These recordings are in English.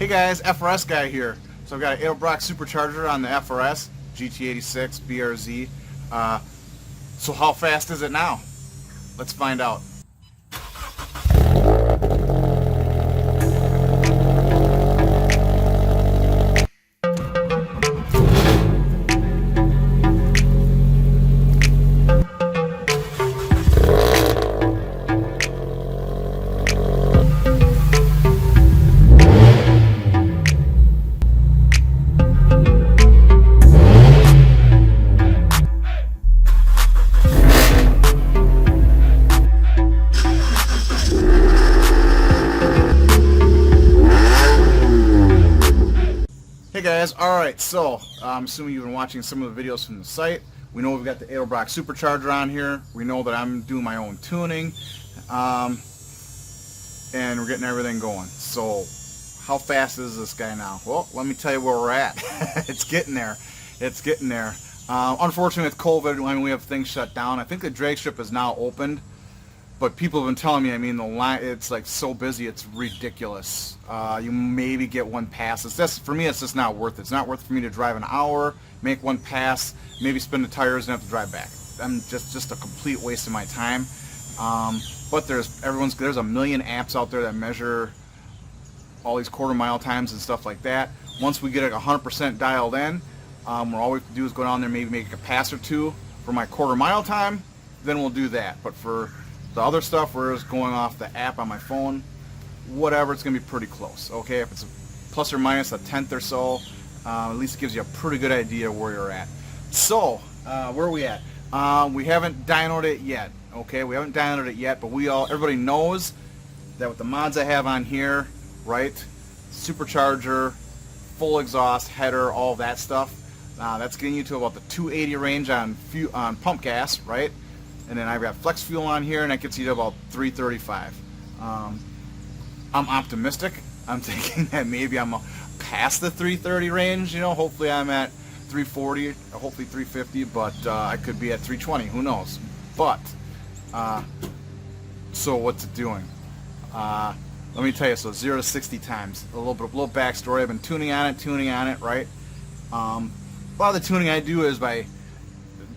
Hey guys, FRS guy here. So I've got an Brz supercharger on the Frs Gt86 Brz. So how fast is it now? Let's find out. Hey guys, alright, so I'm assuming you've been watching some of the videos from the site. We know we've got the Brz supercharger on here. We know that I'm doing my own tuning. And we're getting everything going. So, how fast is this guy now? Well, let me tell you where we're at. It's getting there. It's getting there. Unfortunately with COVID, when we have things shut down, I think the drag strip is now opened. But people have been telling me, I mean, the line, it's like so busy, it's ridiculous. You maybe get one pass. It's just, for me, it's just not worth it. It's not worth it for me to drive an hour, make one pass, maybe spin the tires and have to drive back. I'm just a complete waste of my time. But there's a million apps out there that measure all these quarter-mile times and stuff like that. Once we get it 100% dialed in, all we have to do is go down there, maybe make a pass or two for my quarter-mile time. Then we'll do that. But for the other stuff, we're just going off the app on my phone. Whatever, it's going to be pretty close. Okay, if it's a plus or minus a tenth or so, at least it gives you a pretty good idea where you're at. So, where are we at? We haven't dynoed it yet. Okay, we haven't dynoed it yet, but everybody knows that with the mods I have on here, right? Supercharger, full exhaust, header, all that stuff. That's getting you to about the 280 range on pump gas, right? And then I've got flex fuel on here, and that gets you to about 335. I'm optimistic. I'm thinking that maybe I'm past the 330 range. You know, hopefully I'm at 340, hopefully 350, but I could be at 320. Who knows? But so what's it doing? Let me tell you. So 0 to 60 times. A little backstory. I've been tuning on it, right? A lot of the tuning I do is by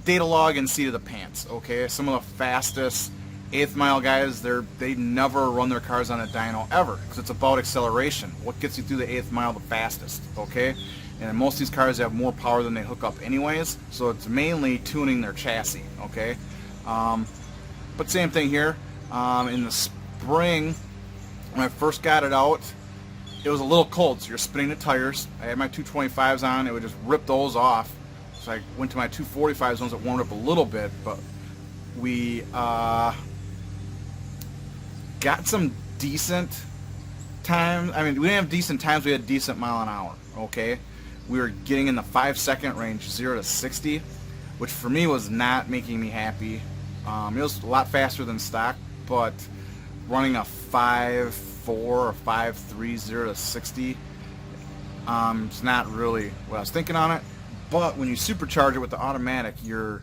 data log and seat of the pants. Okay, some of the fastest 8th mile guys, they never run their cars on a dyno ever, because it's about acceleration. What gets you through the 8th mile the fastest? Okay, and most of these cars have more power than they hook up anyways, so it's mainly tuning their chassis. Okay, but same thing here. In the spring, when I first got it out, it was a little cold, so you're spinning the tires. I had my 225s on, it would just rip those off. So I went to my 245s ones that warmed up a little bit, but we got some decent time. I mean, we didn't have decent times, we had decent mile an hour, okay? We were getting in the 5-second range, 0 to 60, which for me was not making me happy. It was a lot faster than stock, but running a 5.4 or 5.3, 0 to 60, it's not really what I was thinking on it. But when you supercharge it with the automatic, your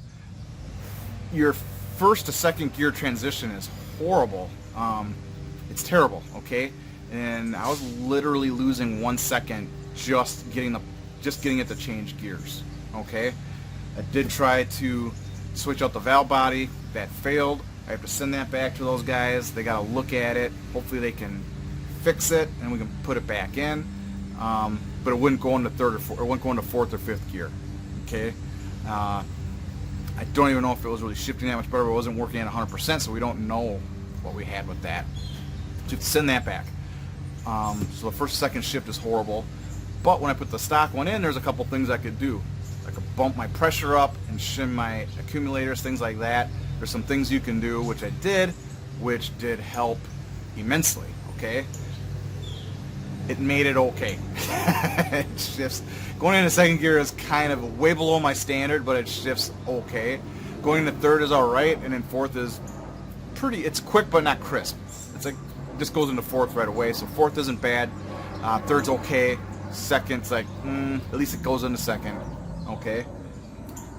first to second gear transition is horrible. It's terrible, okay? And I was literally losing 1 second just getting it to change gears, okay? I did try to switch out the valve body. That failed. I have to send that back to those guys. They got to look at it. Hopefully they can fix it and we can put it back in. But it wouldn't go into fourth or fifth gear. Okay, I don't even know if it was really shifting that much better. It wasn't working at 100%, so we don't know what we had with that. So you have to send that back. So the first second shift is horrible. But when I put the stock one in, there's a couple things I could do. I could bump my pressure up and shim my accumulators, things like that. There's some things you can do, which I did, which did help immensely. Okay. It made it okay. It shifts. Going into second gear is kind of way below my standard, but it shifts okay. Going into third is alright, and then fourth is it's quick but not crisp. It's like, it just goes into fourth right away, so fourth isn't bad. Third's okay. Second's like, at least it goes into second. Okay.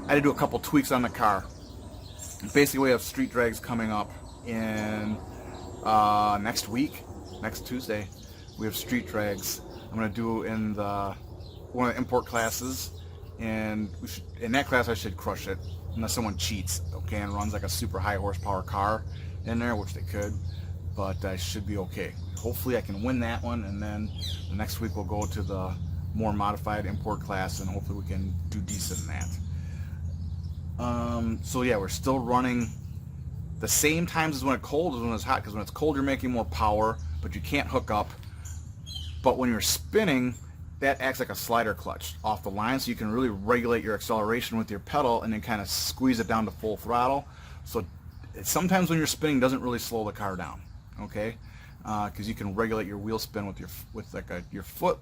I had to do a couple tweaks on the car. Basically, we have street drags coming up in next week, next Tuesday. We have street drags. I'm going to do in one of the import classes, and in that class I should crush it, unless someone cheats, okay, and runs like a super high horsepower car in there, which they could, but I should be okay. Hopefully I can win that one, and then the next week we'll go to the more modified import class, and hopefully we can do decent in that. So yeah, we're still running the same times as when it's cold as when it's hot, because when it's cold you're making more power, but you can't hook up. But when you're spinning, that acts like a slider clutch off the line, so you can really regulate your acceleration with your pedal and then kind of squeeze it down to full throttle. So sometimes when you're spinning, it doesn't really slow the car down, okay? Because you can regulate your wheel spin with your foot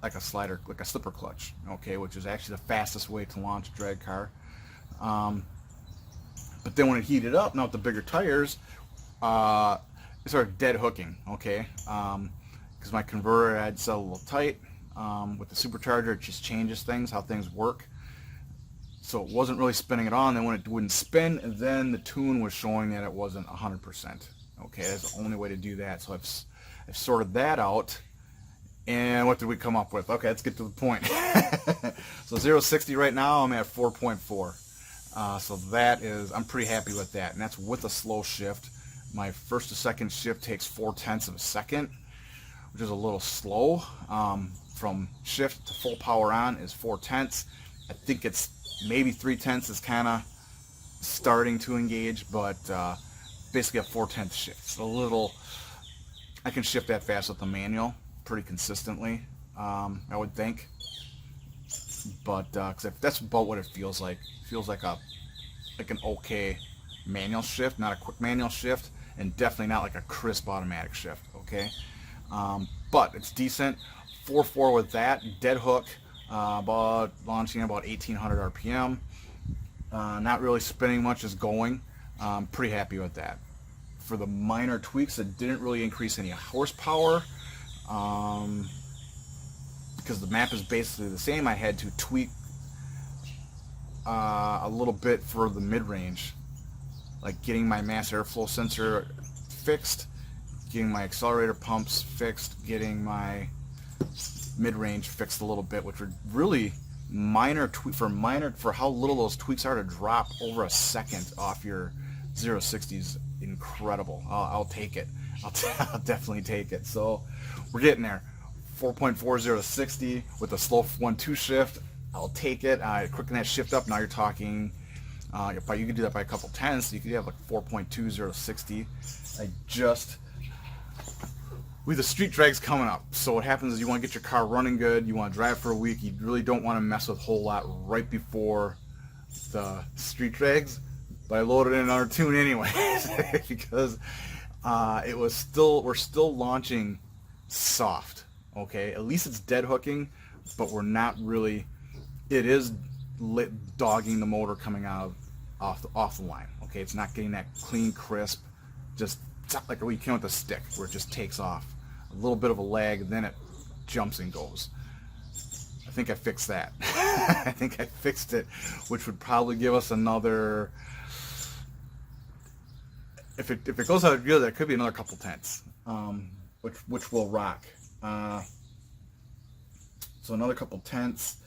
like a slider, like a slipper clutch, okay, which is actually the fastest way to launch a drag car. But then when it heated up, now with the bigger tires, it started dead hooking, okay? Because my converter had set a little tight. With the supercharger, it just changes things, how things work. So it wasn't really spinning at all, and then when it wouldn't spin, then the tune was showing that it wasn't 100%. Okay, that's the only way to do that. So I've sorted that out. And what did we come up with? Okay, let's get to the point. So 0-60 right now, I'm at 4.4. So that is, I'm pretty happy with that, and that's with a slow shift. My first to second shift takes 0.4 of a second, which is a little slow. From shift to full power on is 0.4. I think it's maybe 0.3 is kind of starting to engage, but basically a 0.4 shift. It's a little, I can shift that fast with the manual pretty consistently, I would think. But cause that's about what it feels like. It feels like an okay manual shift, not a quick manual shift, and definitely not like a crisp automatic shift. Okay, but it's decent. 4.4 with that dead hook, about launching about 1800 RPM. Not really spinning much, is going. Pretty happy with that. For the minor tweaks, it didn't really increase any horsepower. Because the map is basically the same, I had to tweak a little bit for the mid-range, like getting my mass airflow sensor fixed, getting my accelerator pumps fixed, getting my mid-range fixed a little bit, which were really minor for how little those tweaks are to drop over a second off your 0-60s. Incredible. I'll take it. I'll definitely take it. So we're getting there. 4.40 to 60 with a slow 1-2 shift. I'll take it. Quicken that shift up. Now you're talking, you could do that by a couple tenths. You could have like 4.20 to 60. With the street drags coming up. So what happens is you want to get your car running good. You want to drive for a week. You really don't want to mess with a whole lot right before the street drags. But I loaded in another tune anyway because we're still launching soft. Okay, at least it's dead hooking, but we're not really. It is dogging the motor coming out off the line. Okay, it's not getting that clean, crisp, just like what you can with a stick, where it just takes off. A little bit of a lag, then it jumps and goes. I think I fixed that. I think I fixed it, which would probably give us another. If it goes out good, that could be another couple tenths, which will rock. So another couple tenths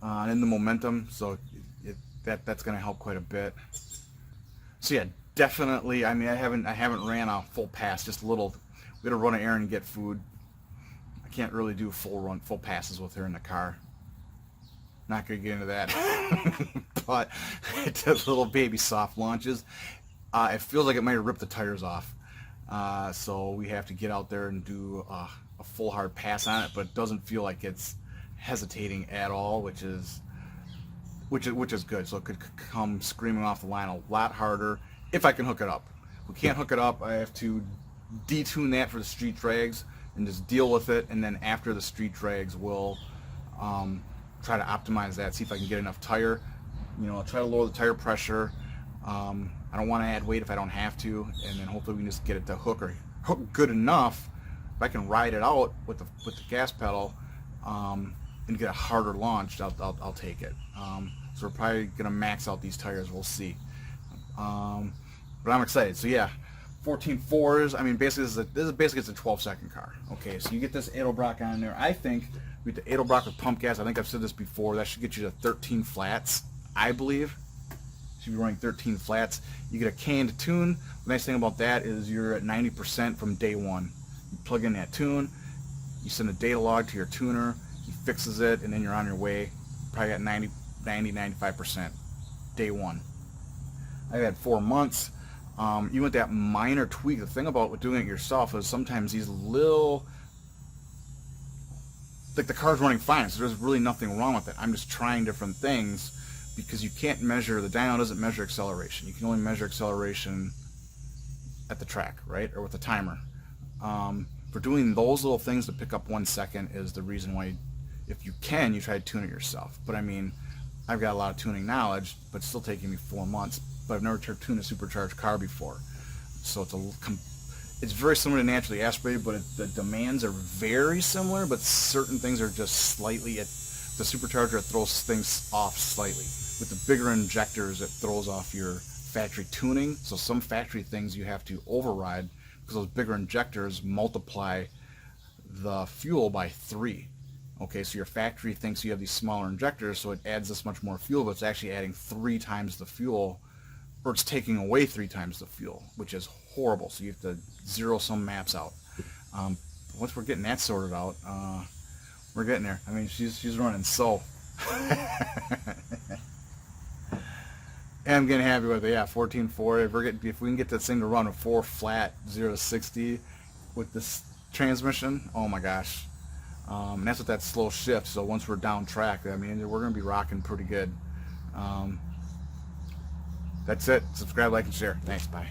in the momentum, so that's going to help quite a bit. So yeah, definitely. I mean, I haven't ran a full pass, just a little. We had to run an errand and get food. I can't really do full passes with her in the car. Not gonna get into that, but it does little baby soft launches. It feels like it might have ripped the tires off. So we have to get out there and do a full hard pass on it, but it doesn't feel like it's hesitating at all, which is good. So it could come screaming off the line a lot harder if I can hook it up. If we can't hook it up, I have to detune that for the street drags and just deal with it, and then after the street drags we'll try to optimize that, see if I can get enough tire. I'll try to lower the tire pressure. I don't want to add weight if I don't have to, and then hopefully we can just get it to hook good enough. If I can ride it out with the gas pedal and get a harder launch, I'll take it. So we're probably gonna max out these tires. We'll see. But I'm excited. So yeah, 14.4s. I mean, basically this is basically it's a 12-second car. Okay, so you get this Edelbrock on there. I think With the Edelbrock with pump gas, I think I've said this before, that should get you to 13 flats, I believe. Should be running 13 flats. You get a canned tune. The nice thing about that is you're at 90% from day one. You plug in that tune, you send a data log to your tuner, he fixes it, and then you're on your way. Probably at 95% day one. I've had 4 months. Even with that minor tweak, the thing about doing it yourself is sometimes these little, like the car's running fine, so there's really nothing wrong with it. I'm just trying different things because you can't measure, the dyno doesn't measure acceleration. You can only measure acceleration at the track, right, or with the timer. For doing those little things to pick up 1 second is the reason why, if you can, you try to tune it yourself. But I mean, I've got a lot of tuning knowledge, but it's still taking me 4 months. But I've never tuned a supercharged car before, so it's very similar to naturally aspirated, but the demands are very similar, but certain things are just slightly, the supercharger throws things off slightly. With the bigger injectors, it throws off your factory tuning, so some factory things you have to override because those bigger injectors multiply the fuel by 3. Okay, so your factory thinks you have these smaller injectors, so it adds this much more fuel, but it's actually adding 3 times the fuel, or it's taking away 3 times the fuel, which is horrible. So you have to zero some maps out. Once we're getting that sorted out, we're getting there. I mean, she's running so. And I'm getting happy with it. Yeah, 14.4. If we can get this thing to run a 4 flat 0 to 60 with this transmission, oh my gosh. And that's with that slow shift. So once we're down track, I mean, we're gonna be rocking pretty good. That's it. Subscribe, like, and share. Thanks. Bye.